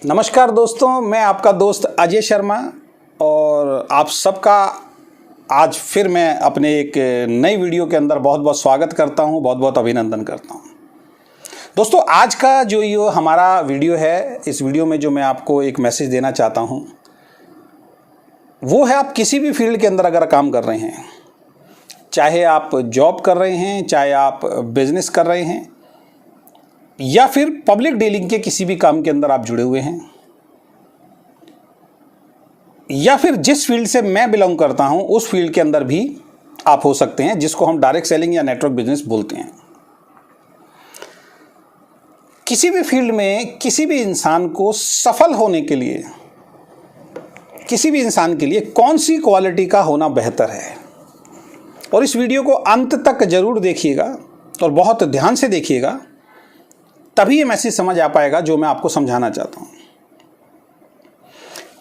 नमस्कार दोस्तों, मैं आपका दोस्त अजय शर्मा और आप सबका आज फिर मैं अपने एक नई वीडियो के अंदर बहुत बहुत स्वागत करता हूं, बहुत बहुत अभिनंदन करता हूं। दोस्तों, आज का जो ये हमारा वीडियो है, इस वीडियो में जो मैं आपको एक मैसेज देना चाहता हूं वो है, आप किसी भी फील्ड के अंदर अगर काम कर रहे हैं, चाहे आप जॉब कर रहे हैं, चाहे आप बिजनेस कर रहे हैं या फिर पब्लिक डीलिंग के किसी भी काम के अंदर आप जुड़े हुए हैं, या फिर जिस फील्ड से मैं बिलोंग करता हूं उस फील्ड के अंदर भी आप हो सकते हैं, जिसको हम डायरेक्ट सेलिंग या नेटवर्क बिजनेस बोलते हैं। किसी भी फील्ड में किसी भी इंसान को सफल होने के लिए, किसी भी इंसान के लिए कौन सी क्वालिटी का होना बेहतर है, और इस वीडियो को अंत तक जरूर देखिएगा और बहुत ध्यान से देखिएगा, तभी ये मैसेज समझ आ पाएगा जो मैं आपको समझाना चाहता हूं।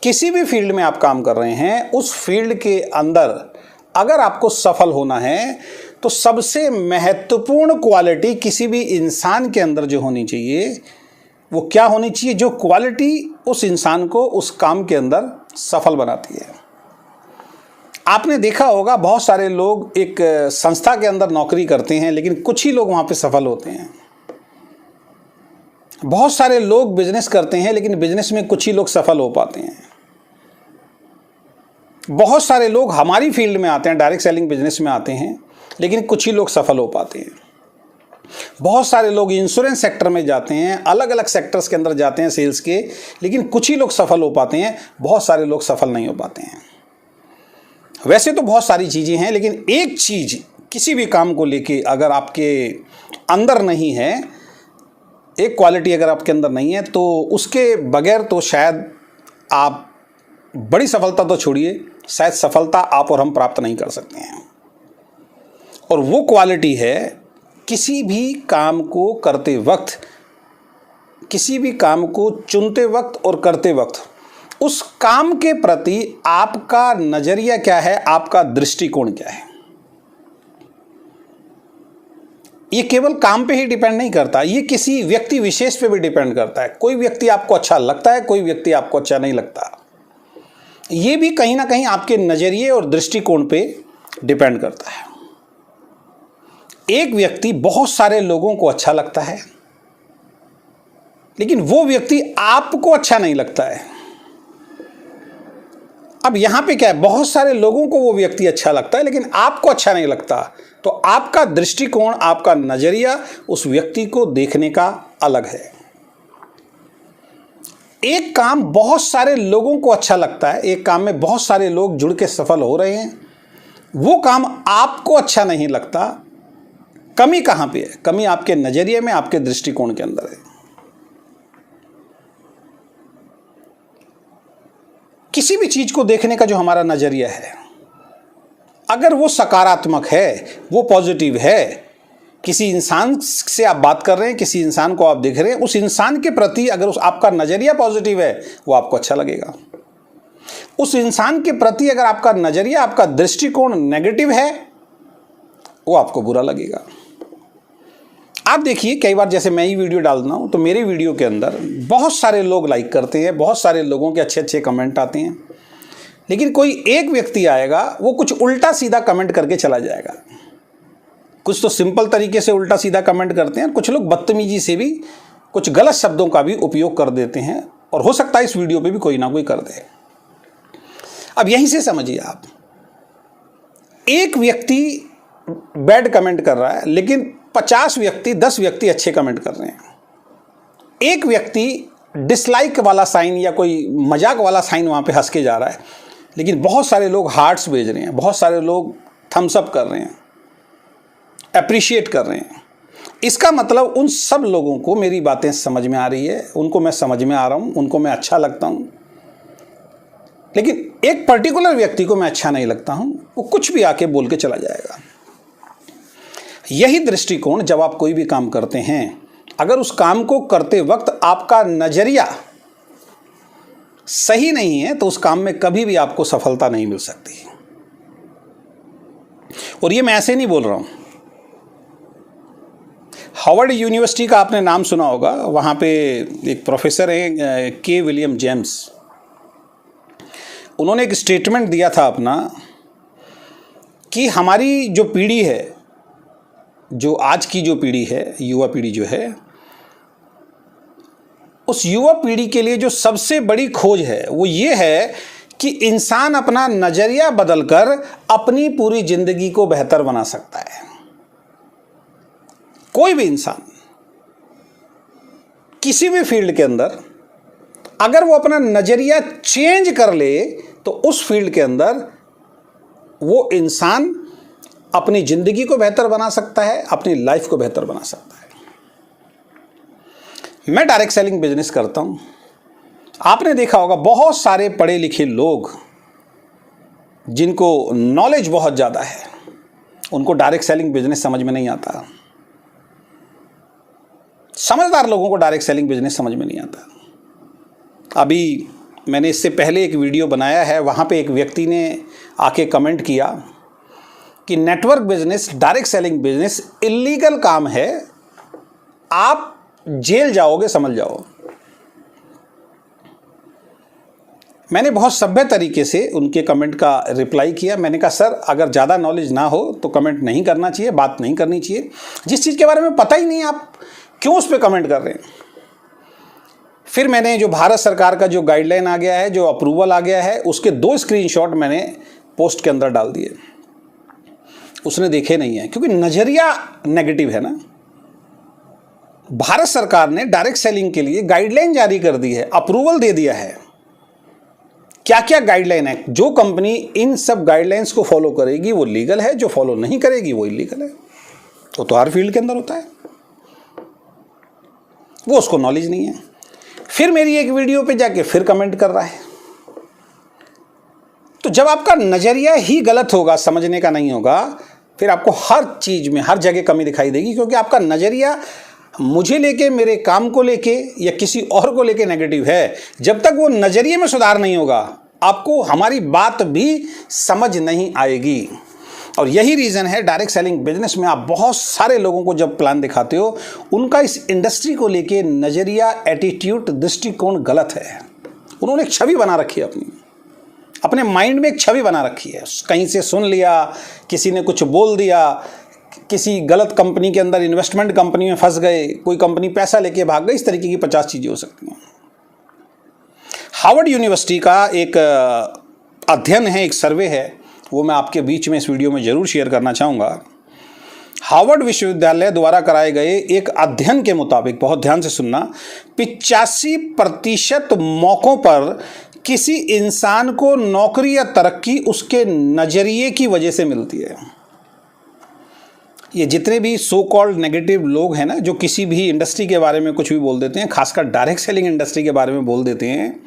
किसी भी फील्ड में आप काम कर रहे हैं, उस फील्ड के अंदर अगर आपको सफल होना है तो सबसे महत्वपूर्ण क्वालिटी किसी भी इंसान के अंदर जो होनी चाहिए वो क्या होनी चाहिए, जो क्वालिटी उस इंसान को उस काम के अंदर सफल बनाती है। आपने देखा होगा, बहुत सारे लोग एक संस्था के अंदर नौकरी करते हैं लेकिन कुछ ही लोग वहां पे सफल होते हैं। बहुत सारे लोग बिजनेस करते हैं लेकिन बिजनेस में कुछ ही लोग सफल हो पाते हैं। बहुत सारे लोग हमारी फील्ड में आते हैं, डायरेक्ट सेलिंग बिजनेस में आते हैं, लेकिन कुछ ही लोग सफल हो पाते हैं। बहुत सारे लोग इंश्योरेंस सेक्टर में जाते हैं, अलग अलग सेक्टर्स के अंदर जाते हैं सेल्स के, लेकिन कुछ ही लोग सफल हो पाते हैं, बहुत सारे लोग सफल नहीं हो पाते हैं। वैसे तो बहुत सारी चीज़ें हैं, लेकिन एक चीज़ किसी भी काम को लेके अगर आपके अंदर नहीं है, एक क्वालिटी अगर आपके अंदर नहीं है, तो उसके बगैर तो शायद आप बड़ी सफलता तो छोड़िए, शायद सफलता आप और हम प्राप्त नहीं कर सकते हैं। और वो क्वालिटी है, किसी भी काम को करते वक्त, किसी भी काम को चुनते वक्त और करते वक्त उस काम के प्रति आपका नजरिया क्या है, आपका दृष्टिकोण क्या है। ये केवल काम पे ही डिपेंड नहीं करता, ये किसी व्यक्ति विशेष पे भी डिपेंड करता है। कोई व्यक्ति आपको अच्छा लगता है, कोई व्यक्ति आपको अच्छा नहीं लगता। ये भी कहीं ना कहीं आपके नजरिए और दृष्टिकोण पे डिपेंड करता है। एक व्यक्ति बहुत सारे लोगों को अच्छा लगता है, लेकिन वो व्यक्ति आपको अच्छा नहीं लगता है। अब यहां पे क्या है, बहुत सारे लोगों को वो व्यक्ति अच्छा लगता है लेकिन आपको अच्छा नहीं लगता, तो आपका दृष्टिकोण, आपका नजरिया उस व्यक्ति को देखने का अलग है। एक काम बहुत सारे लोगों को अच्छा लगता है, एक काम में बहुत सारे लोग जुड़ के सफल हो रहे हैं, वो काम आपको अच्छा नहीं लगता। कमी कहां पे है? कमी आपके नजरिए में, आपके दृष्टिकोण के अंदर है। किसी भी चीज को देखने का जो हमारा नजरिया है, अगर वो सकारात्मक है, वो पॉजिटिव है, किसी इंसान से आप बात कर रहे हैं, किसी इंसान को आप देख रहे हैं, उस इंसान के प्रति अगर आपका नजरिया पॉजिटिव है, वो आपको अच्छा लगेगा। उस इंसान के प्रति अगर आपका नजरिया, आपका दृष्टिकोण नेगेटिव है, वो आपको बुरा लगेगा। आप देखिए, कई बार जैसे मैं ही वीडियो डालना हूं तो मेरे वीडियो के अंदर बहुत सारे लोग लाइक करते हैं, बहुत सारे लोगों के अच्छे अच्छे कमेंट आते हैं, लेकिन कोई एक व्यक्ति आएगा, वो कुछ उल्टा सीधा कमेंट करके चला जाएगा। कुछ तो सिंपल तरीके से उल्टा सीधा कमेंट करते हैं, कुछ लोग बदतमीजी से भी कुछ गलत शब्दों का भी उपयोग कर देते हैं, और हो सकता है इस वीडियो पे भी कोई ना कोई कर दे। अब यहीं से समझिए, आप एक व्यक्ति बैड कमेंट कर रहा है लेकिन 10 व्यक्ति अच्छे कमेंट कर रहे हैं। एक व्यक्ति डिसलाइक वाला साइन या कोई मजाक वाला साइन वहां पे हंस के जा रहा है, लेकिन बहुत सारे लोग हार्ट्स भेज रहे हैं, बहुत सारे लोग थम्स अप कर रहे हैं, अप्रिशिएट कर रहे हैं। इसका मतलब उन सब लोगों को मेरी बातें समझ में आ रही है, उनको मैं समझ में आ रहा हूं, उनको मैं अच्छा लगता हूं, लेकिन एक पर्टिकुलर व्यक्ति को मैं अच्छा नहीं लगता हूं, वो कुछ भी आके बोल के चला जाएगा। यही दृष्टिकोण, जब आप कोई भी काम करते हैं, अगर उस काम को करते वक्त आपका नजरिया सही नहीं है तो उस काम में कभी भी आपको सफलता नहीं मिल सकती। और ये मैं ऐसे नहीं बोल रहा हूं, हार्वर्ड यूनिवर्सिटी का आपने नाम सुना होगा, वहाँ पे एक प्रोफेसर हैं के विलियम जेम्स। उन्होंने एक स्टेटमेंट दिया था अपना कि हमारी जो पीढ़ी है, जो आज की जो पीढ़ी है, युवा पीढ़ी जो है, उस युवा पीढ़ी के लिए जो सबसे बड़ी खोज है वो ये है कि इंसान अपना नज़रिया बदलकर अपनी पूरी जिंदगी को बेहतर बना सकता है। कोई भी इंसान किसी भी फील्ड के अंदर अगर वो अपना नज़रिया चेंज कर ले तो उस फील्ड के अंदर वो इंसान अपनी ज़िंदगी को बेहतर बना सकता है, अपनी लाइफ को बेहतर बना सकता है। मैं डायरेक्ट सेलिंग बिजनेस करता हूँ। आपने देखा होगा बहुत सारे पढ़े लिखे लोग जिनको नॉलेज बहुत ज़्यादा है, उनको डायरेक्ट सेलिंग बिजनेस समझ में नहीं आता। समझदार लोगों को डायरेक्ट सेलिंग बिजनेस समझ में नहीं आता। अभी मैंने इससे पहले एक वीडियो बनाया है, वहाँ पे एक व्यक्ति ने आके कमेंट किया कि network business, direct selling business illegal काम है, आप जेल जाओगे, समझ जाओ। मैंने बहुत सभ्य तरीके से उनके कमेंट का रिप्लाई किया। मैंने कहा सर, अगर ज़्यादा नॉलेज ना हो तो कमेंट नहीं करना चाहिए, बात नहीं करनी चाहिए। जिस चीज़ के बारे में पता ही नहीं आप क्यों उस पर कमेंट कर रहे हैं। फिर मैंने जो भारत सरकार का जो गाइडलाइन आ गया है, जो अप्रूवल आ गया है, उसके 2 स्क्रीनशॉट मैंने पोस्ट के अंदर डाल दिए। उसने देखे नहीं है क्योंकि नज़रिया नेगेटिव है ना। भारत सरकार ने डायरेक्ट सेलिंग के लिए गाइडलाइन जारी कर दी है, अप्रूवल दे दिया है। क्या क्या गाइडलाइन है? जो कंपनी इन सब गाइडलाइंस को फॉलो करेगी वो लीगल है, जो फॉलो नहीं करेगी वो इलीगल है। तो हर फील्ड के अंदर होता है, वो उसको नॉलेज नहीं है। फिर मेरी एक वीडियो पे जाके फिर कमेंट कर रहा है। तो जब आपका नज़रिया ही गलत होगा, समझने का नहीं होगा, फिर आपको हर चीज़ में हर जगह कमी दिखाई देगी, क्योंकि आपका नज़रिया मुझे लेके, मेरे काम को लेके या किसी और को लेके नेगेटिव है। जब तक वो नज़रिए में सुधार नहीं होगा, आपको हमारी बात भी समझ नहीं आएगी। और यही रीज़न है डायरेक्ट सेलिंग बिजनेस में आप बहुत सारे लोगों को जब प्लान दिखाते हो, उनका इस इंडस्ट्री को लेके नज़रिया, एटीट्यूड, दृष्टिकोण गलत है। उन्होंने एक छवि बना रखी है, अपने माइंड में एक छवि बना रखी है। कहीं से सुन लिया, किसी ने कुछ बोल दिया, किसी गलत कंपनी के अंदर, इन्वेस्टमेंट कंपनी में फंस गए, कोई कंपनी पैसा लेके भाग गई, इस तरीके की 50 चीज़ें हो सकती हैं। हार्वर्ड यूनिवर्सिटी का एक अध्ययन है, एक सर्वे है, वो मैं आपके बीच में इस वीडियो में ज़रूर शेयर करना चाहूँगा। हार्वर्ड विश्वविद्यालय द्वारा कराए गए एक अध्ययन के मुताबिक, बहुत ध्यान से सुनना, 85% मौक़ों पर किसी इंसान को नौकरी या तरक्की उसके नज़रिए की वजह से मिलती है। ये जितने भी सो कॉल्ड नेगेटिव लोग हैं ना, जो किसी भी इंडस्ट्री के बारे में कुछ भी बोल देते हैं, खासकर डायरेक्ट सेलिंग इंडस्ट्री के बारे में बोल देते हैं,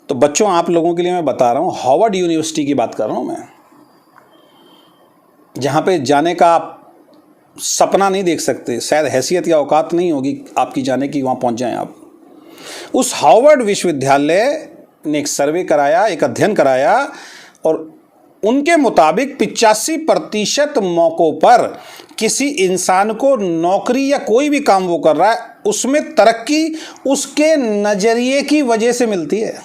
तो बच्चों, आप लोगों के लिए मैं बता रहा हूँ, हार्वर्ड यूनिवर्सिटी की बात कर रहा हूँ मैं, जहाँ पे जाने का आप सपना नहीं देख सकते, शायद हैसियत या औकात नहीं होगी आपकी जाने की, वहाँ पहुँच जाएं आप। उस हार्वर्ड विश्वविद्यालय ने एक सर्वे कराया, एक अध्ययन कराया, और उनके मुताबिक 85% मौक़ों पर किसी इंसान को नौकरी या कोई भी काम वो कर रहा है, उसमें तरक्की उसके नज़रिए की वजह से मिलती है।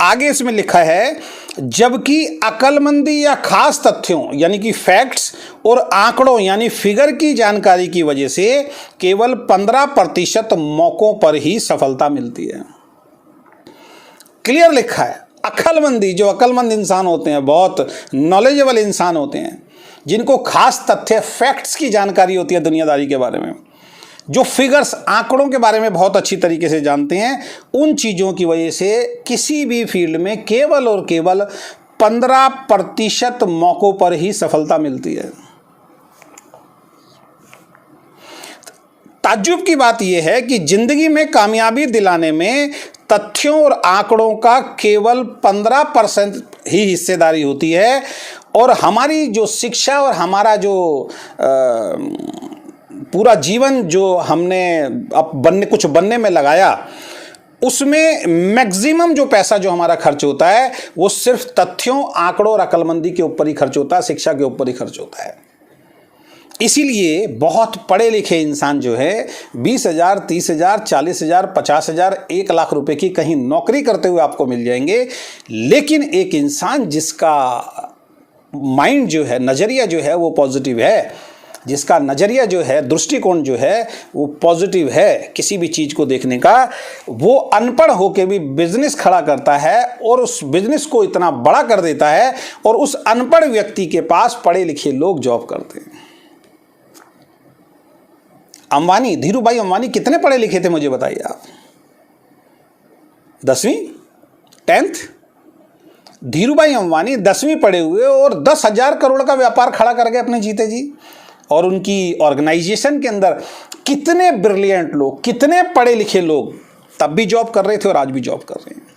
आगे इसमें लिखा है, जबकि अक्लमंदी या खास तथ्यों यानी कि फैक्ट्स और आंकड़ों यानी फिगर की जानकारी की वजह से केवल 15% मौक़ों पर ही सफलता मिलती है। क्लियर लिखा है, अक्लमंदी, जो अक्लमंद इंसान होते हैं, बहुत नॉलेजेबल इंसान होते हैं, जिनको खास तथ्य, फैक्ट्स की जानकारी होती है दुनियादारी के बारे में, जो फिगर्स, आंकड़ों के बारे में बहुत अच्छी तरीके से जानते हैं, उन चीज़ों की वजह से किसी भी फील्ड में केवल और केवल 15% मौक़ों पर ही सफलता मिलती है। ताज्जुब की बात यह है कि ज़िंदगी में कामयाबी दिलाने में तथ्यों और आंकड़ों का केवल 15% ही हिस्सेदारी होती है, और हमारी जो शिक्षा और हमारा जो पूरा जीवन जो हमने अब कुछ बनने में लगाया, उसमें मैक्सिमम जो पैसा जो हमारा खर्च होता है वो सिर्फ तथ्यों, आंकड़ों और अक्लमंदी के ऊपर ही खर्च होता है, शिक्षा के ऊपर ही खर्च होता है। इसीलिए बहुत पढ़े लिखे इंसान जो है 20,000, 30,000, 40,000, 50,000, 1,00,000 रुपए की कहीं नौकरी करते हुए आपको मिल जाएंगे। लेकिन एक इंसान जिसका माइंड जो है, नज़रिया जो है वो पॉजिटिव है, जिसका नज़रिया जो है, दृष्टिकोण जो है वो पॉजिटिव है किसी भी चीज़ को देखने का, वो अनपढ़ होकर भी बिजनेस खड़ा करता है और उस बिजनेस को इतना बड़ा कर देता है और उस अनपढ़ व्यक्ति के पास पढ़े लिखे लोग जॉब करते हैं। अंबानी, धीरूभाई अंबानी कितने पढ़े लिखे थे मुझे बताइए आप? 10वीं 10th? धीरूभाई अंबानी 10वीं पढ़े हुए और 10,000 करोड़ का व्यापार खड़ा कर गए अपने जीते जी। और उनकी ऑर्गेनाइजेशन के अंदर कितने ब्रिलियंट लोग, कितने पढ़े लिखे लोग तब भी जॉब कर रहे थे और आज भी जॉब कर रहे हैं।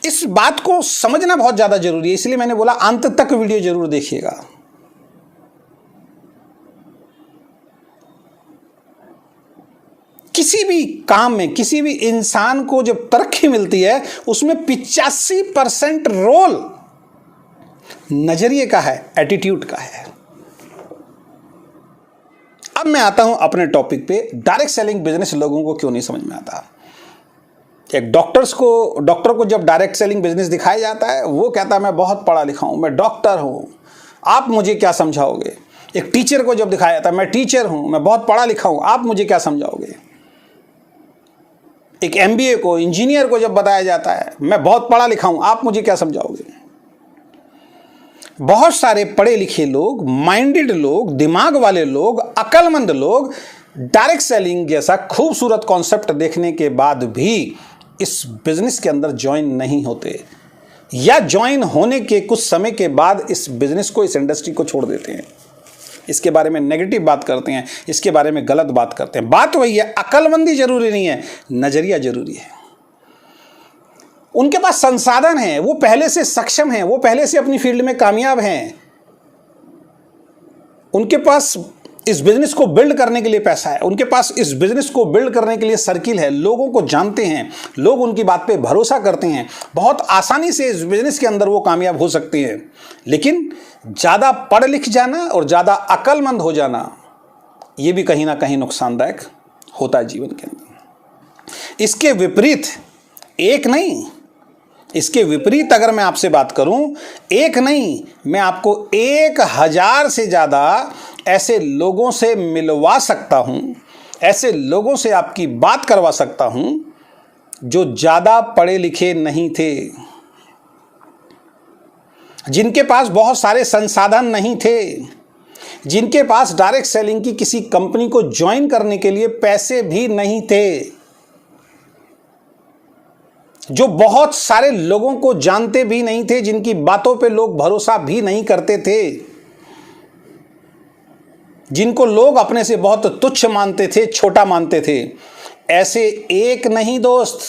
इस बात को समझना बहुत ज्यादा जरूरी है, इसलिए मैंने बोला अंत तक वीडियो जरूर देखिएगा। किसी भी काम में, किसी भी इंसान को जब तरक्की मिलती है उसमें 85% रोल नजरिए का है, एटीट्यूड का है। अब मैं आता हूं अपने टॉपिक पे, डायरेक्ट सेलिंग बिजनेस लोगों को क्यों नहीं समझ में आता। एक डॉक्टर को जब डायरेक्ट सेलिंग बिजनेस दिखाया जाता है वो कहता है मैं बहुत पढ़ा लिखा हूं, मैं डॉक्टर हूं, आप मुझे क्या समझाओगे। एक टीचर को जब दिखाया जाता है मैं टीचर हूं, मैं बहुत पढ़ा लिखा हूं, आप मुझे क्या समझाओगे। एक MBA को, इंजीनियर को जब बताया जाता है मैं बहुत पढ़ा लिखा हूं, आप मुझे क्या समझाओगे। बहुत सारे पढ़े लिखे लोग, माइंडेड लोग, दिमाग वाले लोग, अक्लमंद लोग डायरेक्ट सेलिंग जैसा खूबसूरत कॉन्सेप्ट देखने के बाद भी इस बिजनेस के अंदर ज्वाइन नहीं होते, या ज्वाइन होने के कुछ समय के बाद इस बिजनेस को, इस इंडस्ट्री को छोड़ देते हैं। इसके बारे में नेगेटिव बात करते हैं, इसके बारे में गलत बात करते हैं। बात वही है, अक्लमंदी जरूरी नहीं है, नजरिया जरूरी है। उनके पास संसाधन है, वो पहले से सक्षम हैं, वो पहले से अपनी फील्ड में कामयाब हैं, उनके पास इस बिजनेस को बिल्ड करने के लिए पैसा है, उनके पास इस बिजनेस को बिल्ड करने के लिए सर्किल है, लोगों को जानते हैं, लोग उनकी बात पे भरोसा करते हैं, बहुत आसानी से इस बिजनेस के अंदर वो कामयाब हो सकते हैं। लेकिन ज़्यादा पढ़ लिख जाना और ज़्यादा अक्लमंद हो जाना ये भी कहीं ना कहीं नुकसानदायक होता है जीवन के अंदर। इसके विपरीत एक नहीं, इसके विपरीत अगर मैं आपसे बात करूं, एक नहीं, मैं आपको 1,000 से ज़्यादा ऐसे लोगों से मिलवा सकता हूं, ऐसे लोगों से आपकी बात करवा सकता हूं जो ज़्यादा पढ़े लिखे नहीं थे, जिनके पास बहुत सारे संसाधन नहीं थे, जिनके पास डायरेक्ट सेलिंग की किसी कंपनी को ज्वाइन करने के लिए पैसे भी नहीं थे, जो बहुत सारे लोगों को जानते भी नहीं थे, जिनकी बातों पे लोग भरोसा भी नहीं करते थे, जिनको लोग अपने से बहुत तुच्छ मानते थे, छोटा मानते थे। ऐसे एक नहीं दोस्त,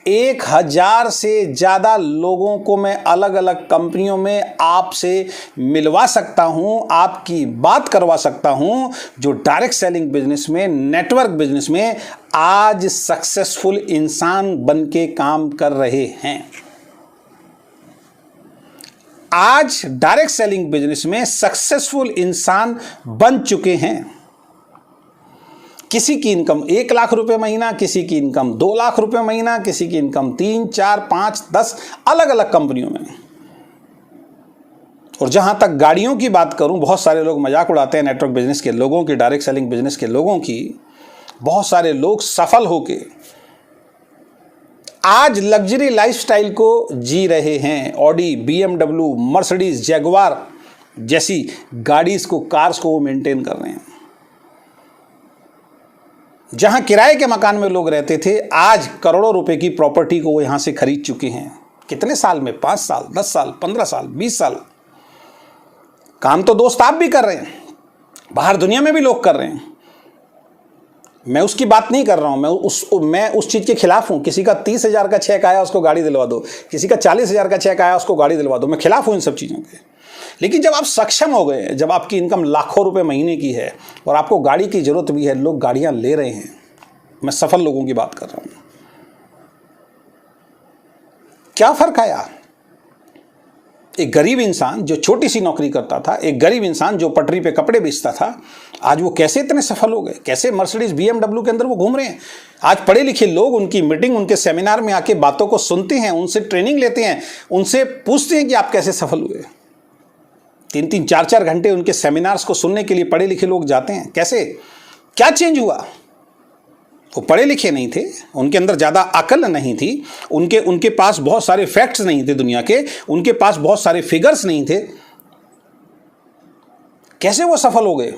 1,000 से ज़्यादा लोगों को मैं अलग अलग कंपनियों में आपसे मिलवा सकता हूं, आपकी बात करवा सकता हूं, जो डायरेक्ट सेलिंग बिजनेस में, नेटवर्क बिजनेस में आज सक्सेसफुल इंसान बन के काम कर रहे हैं। आज डायरेक्ट सेलिंग बिजनेस में सक्सेसफुल इंसान बन चुके हैं। किसी की इनकम 1,00,000 रुपए महीना, किसी की इनकम 2,00,000 रुपए महीना, किसी की इनकम 3, 4, 5, 10 अलग अलग कंपनियों में। और जहां तक गाड़ियों की बात करूं, बहुत सारे लोग मजाक उड़ाते हैं नेटवर्क बिजनेस के लोगों की, डायरेक्ट सेलिंग बिजनेस के लोगों की। बहुत सारे लोग सफल होके आज लग्जरी लाइफस्टाइल को जी रहे हैं। ऑडी, BMW, मर्सिडीज, जैगुआर जैसी गाड़ीज को, कार्स को वो मेंटेन कर रहे हैं। जहां किराए के मकान में लोग रहते थे, आज करोड़ों रुपए की प्रॉपर्टी को वो यहां से खरीद चुके हैं। कितने साल में? 5 साल, 10 साल, 15 साल, 20 साल। काम तो दोस्त आप भी कर रहे हैं, बाहर दुनिया में भी लोग कर रहे हैं। मैं उसकी बात नहीं कर रहा हूं, मैं उस चीज के खिलाफ हूं। किसी का 30,000 का चेक आया उसको गाड़ी दिलवा दो, किसी का 40,000 का चेक आया उसको गाड़ी दिलवा दो, मैं खिलाफ हूं इन सब चीजों के। लेकिन जब आप सक्षम हो गए, जब आपकी इनकम लाखों रुपए महीने की है और आपको गाड़ी की जरूरत भी है, लोग गाड़ियां ले रहे हैं, मैं सफल लोगों की बात कर रहा हूं। क्या फर्क आया? एक गरीब इंसान जो छोटी सी नौकरी करता था, एक गरीब इंसान जो पटरी पे कपड़े बेचता था, आज वो कैसे इतने सफल हो गए, कैसे मर्सिडीज BMW के अंदर वो घूम रहे हैं। आज पढ़े लिखे लोग उनकी मीटिंग, उनके सेमिनार में आके बातों को सुनते हैं, उनसे ट्रेनिंग लेते हैं, उनसे पूछते हैं कि आप कैसे सफल हुए। 3-3, 4-4 घंटे उनके सेमिनार्स को सुनने के लिए पढ़े लिखे लोग जाते हैं। कैसे, क्या चेंज हुआ? वो पढ़े लिखे नहीं थे, उनके अंदर ज़्यादा अकल नहीं थी, उनके पास बहुत सारे फैक्ट्स नहीं थे दुनिया के, उनके पास बहुत सारे फिगर्स नहीं थे। कैसे वो सफल हो गए?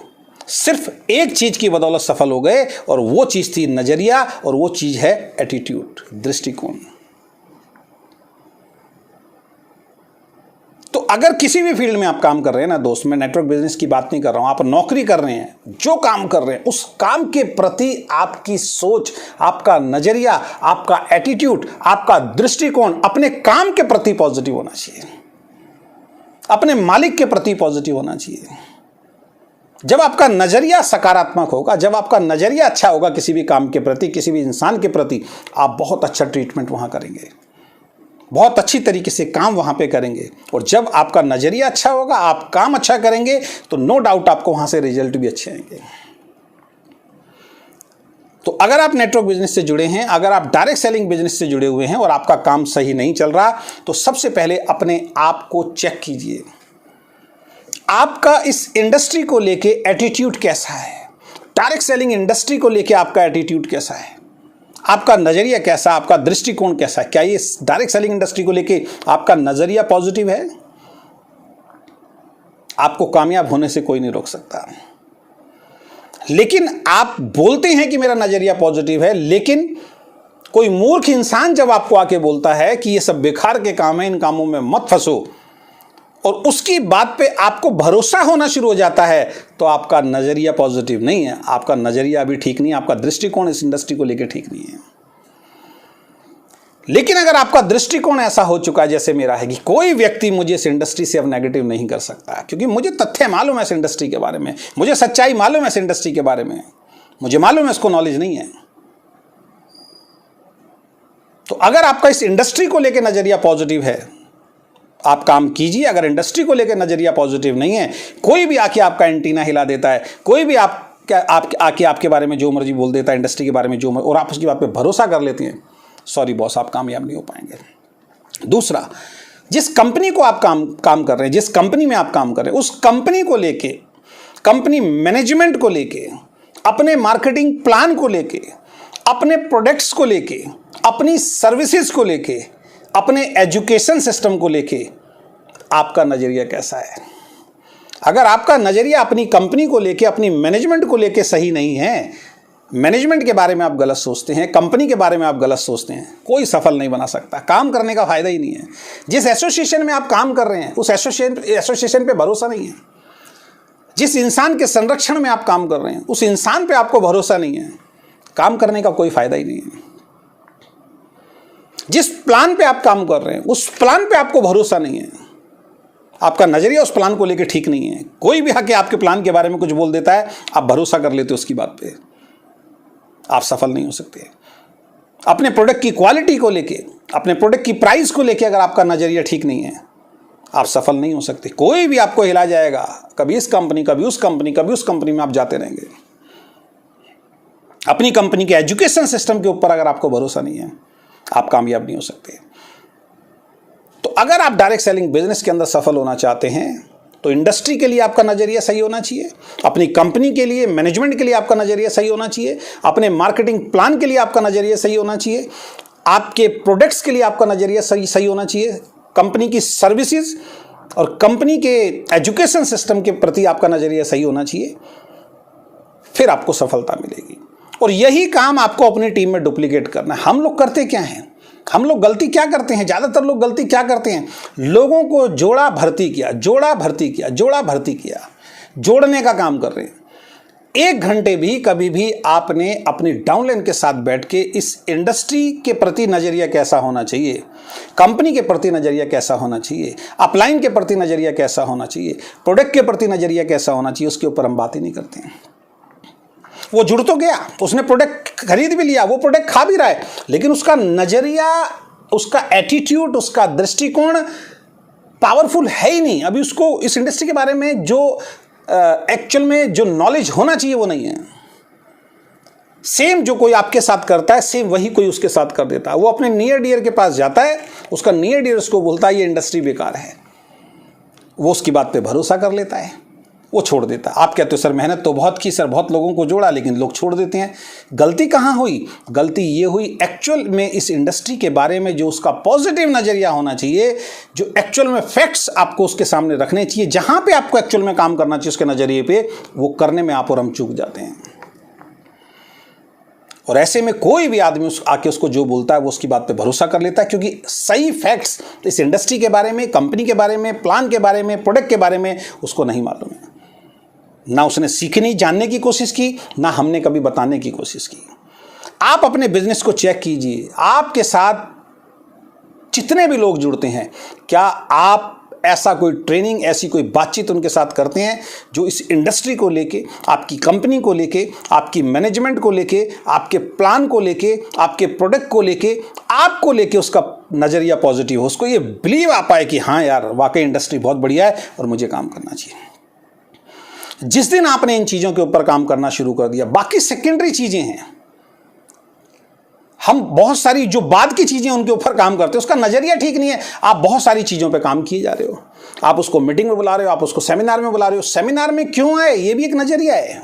सिर्फ एक चीज़ की बदौलत सफल हो गए, और वो चीज़ थी नज़रिया, और वो चीज़ है एटीट्यूड, दृष्टिकोण। तो अगर किसी भी फील्ड में आप काम कर रहे हैं ना दोस्त, मैं नेटवर्क बिजनेस की बात नहीं कर रहा हूं, आप नौकरी कर रहे हैं, जो काम कर रहे हैं उस काम के प्रति आपकी सोच, आपका नजरिया, आपका एटीट्यूड, आपका दृष्टिकोण अपने काम के प्रति पॉजिटिव होना चाहिए, अपने मालिक के प्रति पॉजिटिव होना चाहिए। जब आपका नजरिया सकारात्मक होगा, जब आपका नजरिया अच्छा होगा किसी भी काम के प्रति, किसी भी इंसान के प्रति, आप बहुत अच्छा ट्रीटमेंट वहां करेंगे, बहुत अच्छी तरीके से काम वहां पे करेंगे। और जब आपका नजरिया अच्छा होगा, आप काम अच्छा करेंगे, तो नो डाउट आपको वहां से रिजल्ट भी अच्छे आएंगे। तो अगर आप नेटवर्क बिजनेस से जुड़े हैं, अगर आप डायरेक्ट सेलिंग बिजनेस से जुड़े हुए हैं और आपका काम सही नहीं चल रहा, तो सबसे पहले अपने आप को चेक कीजिए, आपका इस इंडस्ट्री को लेके एटीट्यूड कैसा है, डायरेक्ट सेलिंग इंडस्ट्री को लेके आपका एटीट्यूड कैसा है, आपका नजरिया कैसा, आपका दृष्टिकोण कैसा है। क्या ये डायरेक्ट सेलिंग इंडस्ट्री को लेके आपका नजरिया पॉजिटिव है? आपको कामयाब होने से कोई नहीं रोक सकता। लेकिन आप बोलते हैं कि मेरा नजरिया पॉजिटिव है, लेकिन कोई मूर्ख इंसान जब आपको आके बोलता है कि ये सब बेकार के काम है, इन कामों में मत फंसो, और उसकी बात पे आपको भरोसा होना शुरू हो जाता है, तो आपका नजरिया पॉजिटिव नहीं है, आपका नजरिया अभी ठीक नहीं है, आपका दृष्टिकोण इस इंडस्ट्री को लेकर ठीक नहीं है। लेकिन अगर आपका दृष्टिकोण ऐसा हो चुका है जैसे मेरा है कि कोई व्यक्ति मुझे इस इंडस्ट्री से अब नेगेटिव नहीं कर सकता, क्योंकि मुझे तथ्य मालूम है इस इंडस्ट्री के बारे में, मुझे सच्चाई मालूम है इस इंडस्ट्री के बारे में, मुझे मालूम है इसको नॉलेज नहीं है, तो अगर आपका इस इंडस्ट्री को लेकर नजरिया पॉजिटिव है, आप काम कीजिए। अगर इंडस्ट्री को लेकर नजरिया पॉजिटिव नहीं है, कोई भी आके आपका एंटीना हिला देता है, कोई भी आके आपके बारे में जो मर्जी बोल देता है, इंडस्ट्री के बारे में जो और आप उसकी बात पे भरोसा कर लेते हैं, सॉरी बॉस, आप कामयाब नहीं हो पाएंगे। दूसरा, जिस कंपनी को आप काम कर रहे हैं, जिस कंपनी में आप काम कर रहे हैं, उस कंपनी को लेके, कंपनी मैनेजमेंट को लेके, अपने मार्केटिंग प्लान को लेके, अपने प्रोडक्ट्स को लेके, अपनी सर्विसेज को लेके, अपने एजुकेशन सिस्टम को लेके आपका नजरिया कैसा है? अगर आपका नजरिया अपनी कंपनी को लेके, अपनी मैनेजमेंट को लेके सही नहीं है, मैनेजमेंट के बारे में आप गलत सोचते हैं, कंपनी के बारे में आप गलत सोचते हैं, कोई सफल नहीं बना सकता, काम करने का फायदा ही नहीं है। जिस एसोसिएशन में आप काम कर रहे हैं उस एसोसिएशन पे भरोसा नहीं है, जिस इंसान के संरक्षण में आप काम कर रहे हैं उस इंसान पे आपको भरोसा नहीं है, काम करने का कोई फायदा ही नहीं है। जिस प्लान पे आप काम कर रहे हैं उस प्लान पे आपको भरोसा नहीं है, आपका नजरिया उस प्लान को लेकर ठीक नहीं है, कोई भी आके आपके प्लान के बारे में कुछ बोल देता है, आप भरोसा कर लेते हो उसकी बात पे, आप सफल नहीं हो सकते। अपने प्रोडक्ट की क्वालिटी को लेके, अपने प्रोडक्ट की प्राइस को लेके अगर आपका नजरिया ठीक नहीं है, आप सफल नहीं हो सकते। कोई भी आपको हिला जाएगा, कभी इस कंपनी, कभी उस कंपनी, कभी उस कंपनी में आप जाते रहेंगे। अपनी कंपनी के एजुकेशन सिस्टम के ऊपर अगर आपको भरोसा नहीं है, आप कामयाब नहीं हो सकते। तो अगर आप डायरेक्ट सेलिंग बिजनेस के अंदर सफल होना चाहते हैं, तो इंडस्ट्री के लिए आपका नजरिया सही होना चाहिए, अपनी कंपनी के लिए, मैनेजमेंट के लिए आपका नजरिया सही होना चाहिए, अपने मार्केटिंग प्लान के लिए आपका नजरिया सही होना चाहिए, आपके प्रोडक्ट्स के लिए आपका नजरिया सही होना चाहिए, कंपनी की सर्विसेज और कंपनी के एजुकेशन सिस्टम के प्रति आपका नजरिया सही होना चाहिए, फिर आपको सफलता मिलेगी। और यही काम आपको अपनी टीम में डुप्लीकेट करना है। हम लोग करते क्या हैं, हम लोग गलती क्या करते हैं, ज़्यादातर लोग गलती क्या करते हैं, लोगों को जोड़ा भर्ती किया, जोड़ा भर्ती किया, जोड़ा भर्ती किया, जोड़ने का काम कर रहे हैं। 1 घंटे भी कभी भी आपने अपनी डाउनलाइन के साथ बैठ के इस इंडस्ट्री के प्रति नज़रिया कैसा होना चाहिए, कंपनी के प्रति नज़रिया कैसा होना चाहिए, अपलाइन के प्रति नज़रिया कैसा होना चाहिए, प्रोडक्ट के प्रति नज़रिया कैसा होना चाहिए, उसके ऊपर हम बात ही नहीं करते हैं। वो जुड़ तो गया, उसने प्रोडक्ट खरीद भी लिया, वो प्रोडक्ट खा भी रहा है, लेकिन उसका नजरिया, उसका एटीट्यूड, उसका दृष्टिकोण पावरफुल है ही नहीं, अभी उसको इस इंडस्ट्री के बारे में जो एक्चुअल में जो नॉलेज होना चाहिए वो नहीं है। सेम जो कोई आपके साथ करता है सेम वही कोई उसके साथ कर देता है। वो अपने नियर डियर के पास जाता है, उसका नियर डियर उसको बोलता है ये इंडस्ट्री बेकार है, वो उसकी बात पे भरोसा कर लेता है, वो छोड़ देता है। आप कहते हो सर मेहनत तो बहुत की सर, बहुत लोगों को जोड़ा, लेकिन लोग छोड़ देते हैं। गलती कहाँ हुई? गलती ये हुई एक्चुअल में इस इंडस्ट्री के बारे में जो उसका पॉजिटिव नज़रिया होना चाहिए, जो एक्चुअल में फैक्ट्स आपको उसके सामने रखने चाहिए, जहाँ पे आपको एक्चुअल में काम करना चाहिए उसके नज़रिए पे, वो करने में आप और हम चूक जाते हैं। और ऐसे में कोई भी आदमी आके उसको जो बोलता है वो उसकी बात पे भरोसा कर लेता है, क्योंकि सही फैक्ट्स इस इंडस्ट्री के बारे में, कंपनी के बारे में, प्लान के बारे में, प्रोडक्ट के बारे में उसको नहीं मालूम है। ना उसने सीखने जानने की कोशिश की, ना हमने कभी बताने की कोशिश की। आप अपने बिजनेस को चेक कीजिए, आपके साथ जितने भी लोग जुड़ते हैं, क्या आप ऐसा कोई ट्रेनिंग, ऐसी कोई बातचीत उनके साथ करते हैं जो इस इंडस्ट्री को लेके, आपकी कंपनी को लेके, आपकी मैनेजमेंट को लेके, आपके प्लान को लेके, आपके प्रोडक्ट को लेके, आपको लेके उसका नज़रिया पॉजिटिव हो, उसको ये बिलीव आ पाए कि हाँ यार वाकई इंडस्ट्री बहुत बढ़िया है और मुझे काम करना चाहिए। जिस दिन आपने इन चीज़ों के ऊपर काम करना शुरू कर दिया, बाकी सेकेंडरी चीज़ें हैं, हम बहुत सारी जो बाद की चीज़ें उनके ऊपर काम करते हैं, उसका नज़रिया ठीक नहीं है। आप बहुत सारी चीज़ों पे काम किए जा रहे हो, आप उसको मीटिंग में बुला रहे हो, आप उसको सेमिनार में बुला रहे हो। सेमिनार में क्यों आए ये भी एक नज़रिया है,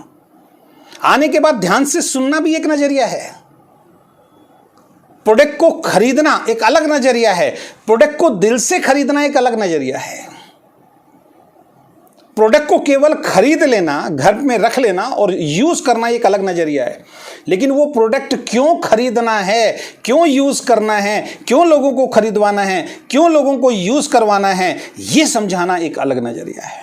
आने के बाद ध्यान से सुनना भी एक नज़रिया है, प्रोडक्ट को खरीदना एक अलग नज़रिया है, प्रोडक्ट को दिल से खरीदना एक अलग नज़रिया है। प्रोडक्ट को केवल खरीद लेना, घर में रख लेना और यूज़ करना एक अलग नज़रिया है, लेकिन वो प्रोडक्ट क्यों खरीदना है, क्यों यूज़ करना है, क्यों लोगों को खरीदवाना है, क्यों लोगों को यूज़ करवाना है, ये समझाना एक अलग नज़रिया है।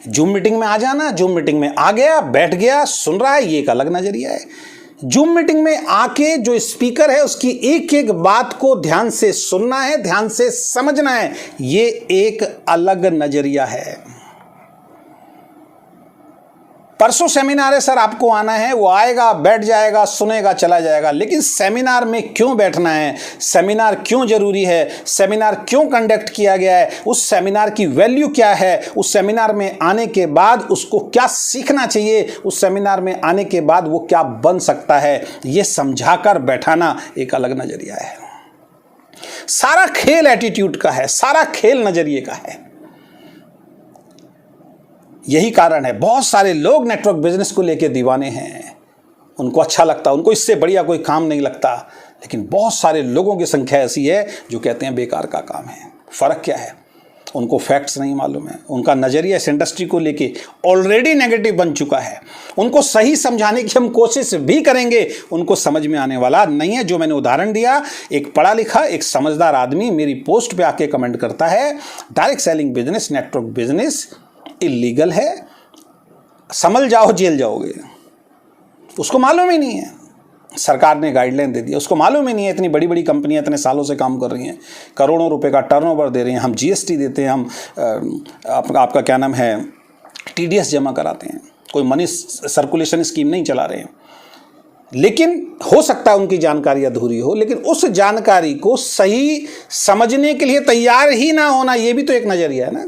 जूम मीटिंग में आ जाना, जूम मीटिंग में आ गया, बैठ गया, सुन रहा है, ये एक अलग नज़रिया है। जूम मीटिंग में आके जो स्पीकर है उसकी एक एक बात को ध्यान से सुनना है, ध्यान से समझना है, ये एक अलग नज़रिया है। परसों सेमिनार है सर, आपको आना है, वो आएगा, बैठ जाएगा, सुनेगा, चला जाएगा, लेकिन सेमिनार में क्यों बैठना है, सेमिनार क्यों जरूरी है, सेमिनार क्यों कंडक्ट किया गया है, उस सेमिनार की वैल्यू क्या है, उस सेमिनार में आने के बाद उसको क्या सीखना चाहिए, उस सेमिनार में आने के बाद वो क्या बन सकता है, ये समझाकर बैठाना एक अलग नज़रिया है। सारा खेल एटीट्यूड का है, सारा खेल नज़रिए का है। यही कारण है बहुत सारे लोग नेटवर्क बिजनेस को लेकर दीवाने हैं, उनको अच्छा लगता, उनको इससे बढ़िया कोई काम नहीं लगता, लेकिन बहुत सारे लोगों की संख्या ऐसी है जो कहते हैं बेकार का काम है। फ़र्क क्या है? उनको फैक्ट्स नहीं मालूम है, उनका नज़रिया इस इंडस्ट्री को लेके ऑलरेडी नेगेटिव बन चुका है। उनको सही समझाने की हम कोशिश भी करेंगे, उनको समझ में आने वाला नहीं है। जो मैंने उदाहरण दिया, एक पढ़ा लिखा, एक समझदार आदमी मेरी पोस्ट पे आके कमेंट करता है direct selling business, network business illegal है, समझ जाओ जेल जाओगे। उसको मालूम ही नहीं है, सरकार ने गाइडलाइन दे दिया, उसको मालूम ही नहीं है। इतनी बड़ी बड़ी कंपनियां इतने सालों से काम कर रही हैं, करोड़ों रुपए का टर्नओवर दे रही हैं, हम जीएसटी देते हैं, हम आपका क्या नाम है टीडीएस जमा कराते हैं, कोई मनी सर्कुलेशन स्कीम नहीं चला रहे हैं। लेकिन हो सकता है उनकी जानकारी अधूरी हो, लेकिन उस जानकारी को सही समझने के लिए तैयार ही ना होना, ये भी तो एक नज़रिया है ना।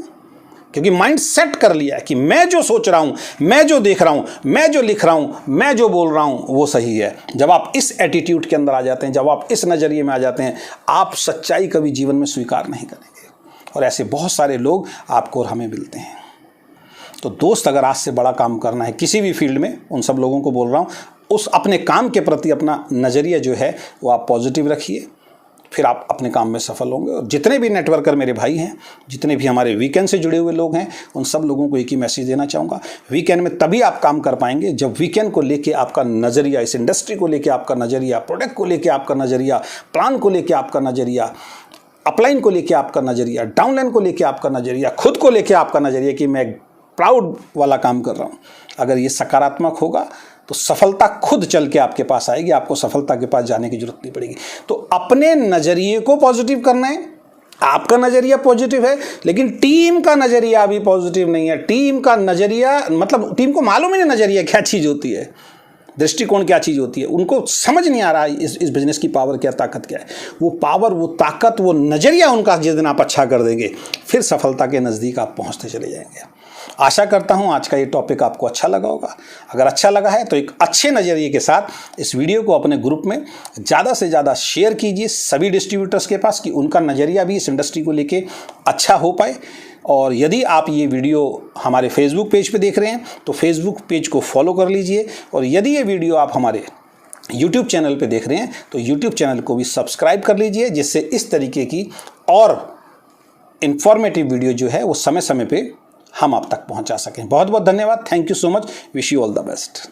क्योंकि माइंड सेट कर लिया है कि मैं जो सोच रहा हूं, मैं जो देख रहा हूं, मैं जो लिख रहा हूं, मैं जो बोल रहा हूं वो सही है। जब आप इस एटीट्यूड के अंदर आ जाते हैं, जब आप इस नज़रिए में आ जाते हैं, आप सच्चाई कभी जीवन में स्वीकार नहीं करेंगे। और ऐसे बहुत सारे लोग आपको और हमें मिलते हैं। तो दोस्त, अगर आज से बड़ा काम करना है किसी भी फील्ड में, उन सब लोगों को बोल रहा हूँ, उस अपने काम के प्रति अपना नज़रिया जो है वो आप पॉजिटिव रखिए, फिर आप अपने काम में सफल होंगे। और जितने भी नेटवर्कर मेरे भाई हैं, जितने भी हमारे वीकेंड से जुड़े हुए लोग हैं, उन सब लोगों को एक ही मैसेज देना चाहूँगा, वीकेंड में तभी आप काम कर पाएंगे जब वीकेंड को लेके आपका नज़रिया, इस इंडस्ट्री को लेके आपका नज़रिया, प्रोडक्ट को लेके आपका नज़रिया, प्लान को लेके आपका नज़रिया, अपलाइन को लेके आपका नज़रिया, डाउनलाइन को लेके आपका नज़रिया, खुद को लेके आपका नज़रिया कि मैं प्राउड वाला काम कर रहा हूँ, अगर ये सकारात्मक होगा तो सफलता खुद चल के आपके पास आएगी, आपको सफलता के पास जाने की जरूरत नहीं पड़ेगी। तो अपने नज़रिए को पॉजिटिव करना है, आपका नज़रिया पॉजिटिव है, लेकिन टीम का नज़रिया भी पॉजिटिव नहीं है। टीम का नज़रिया मतलब टीम को मालूम ही नहीं नज़रिया क्या चीज़ होती है। दृष्टिकोण क्या चीज़ होती है, उनको समझ नहीं आ रहा है इस बिजनेस की पावर क्या, ताकत क्या है। वो पावर, वो ताकत, वो नज़रिया उनका जिस दिन आप अच्छा कर देंगे, फिर सफलता के नज़दीक आप पहुंचते चले जाएंगे। आशा करता हूं आज का ये टॉपिक आपको अच्छा लगा होगा। अगर अच्छा लगा है तो एक अच्छे नज़रिए के साथ इस वीडियो को अपने ग्रुप में ज़्यादा से ज़्यादा शेयर कीजिए सभी डिस्ट्रीब्यूटर्स के पास, कि उनका नज़रिया भी इस इंडस्ट्री को लेके अच्छा हो पाए। और यदि आप ये वीडियो हमारे फेसबुक पेज पे देख रहे हैं तो फेसबुक पेज को फॉलो कर लीजिए, और यदि ये वीडियो आप हमारे यूट्यूब चैनल पे देख रहे हैं तो यूट्यूब चैनल को भी सब्सक्राइब कर लीजिए, जिससे इस तरीके की और इन्फॉर्मेटिव वीडियो जो है वो समय समय पे हम आप तक पहुंचा सकें। बहुत बहुत धन्यवाद। Thank you so much. Wish you all the best.